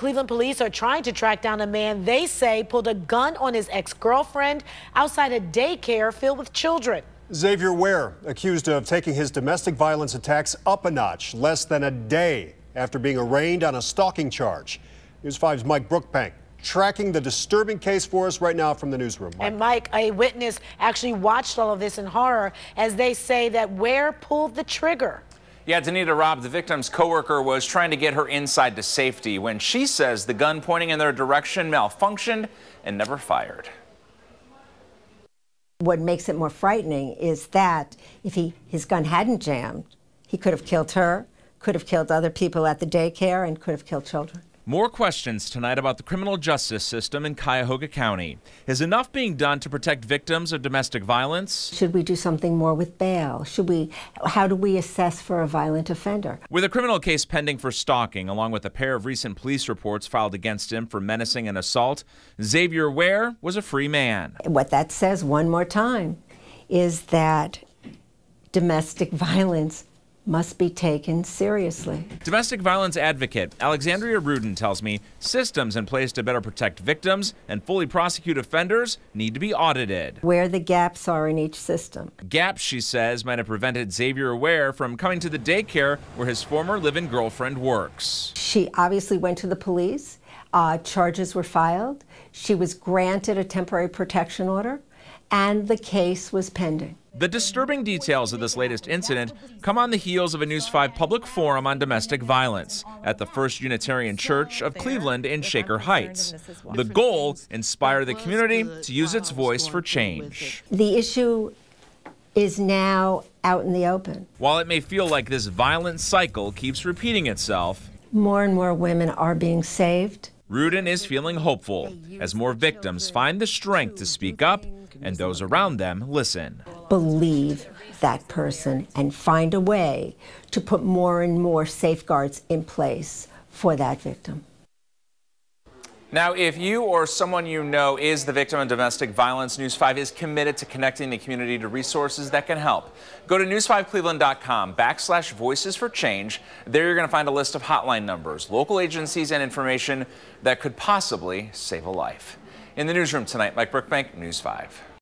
Cleveland police are trying to track down a man they say pulled a gun on his ex-girlfriend outside a daycare filled with children. Xavier Ware, accused of taking his domestic violence attacks up a notch less than a day after being arraigned on a stalking charge. News 5's Mike Brookbank tracking the disturbing case for us right now from the newsroom. And Mike, a witness actually watched all of this in horror as they say that Ware pulled the trigger. Yeah, Danita Robb, the victim's coworker, was trying to get her inside to safety when she says the gun pointing in their direction malfunctioned and never fired. What makes it more frightening is that if his gun hadn't jammed, he could have killed her, could have killed other people at the daycare, and could have killed children. More questions tonight about the criminal justice system in Cuyahoga County. Is enough being done to protect victims of domestic violence? Should we do something more with bail? How do we assess for a violent offender? With a criminal case pending for stalking, along with a pair of recent police reports filed against him for menacing and assault, Xavier Ware was a free man. What that says, one more time, is that domestic violence must be taken seriously. Domestic violence advocate Alexandria Rudin tells me systems in place to better protect victims and fully prosecute offenders need to be audited. Where the gaps are in each system. Gaps, she says, might have prevented Xavier Ware from coming to the daycare where his former live-in girlfriend works. She obviously went to the police. Charges were filed. She was granted a temporary protection order, and the case was pending. The disturbing details of this latest incident come on the heels of a News 5 public forum on domestic violence at the First Unitarian Church of Cleveland in Shaker Heights. The goal, inspire the community to use its voice for change. The issue is now out in the open. While it may feel like this violent cycle keeps repeating itself, more and more women are being saved. Rudin is feeling hopeful as more victims find the strength to speak up and those around them listen. Believe that person and find a way to put more and more safeguards in place for that victim. Now, if you or someone you know is the victim of domestic violence, News 5 is committed to connecting the community to resources that can help. Go to news5cleveland.com/voices for change. There you're going to find a list of hotline numbers, local agencies, and information that could possibly save a life. In the newsroom tonight, Mike Brookbank, News 5.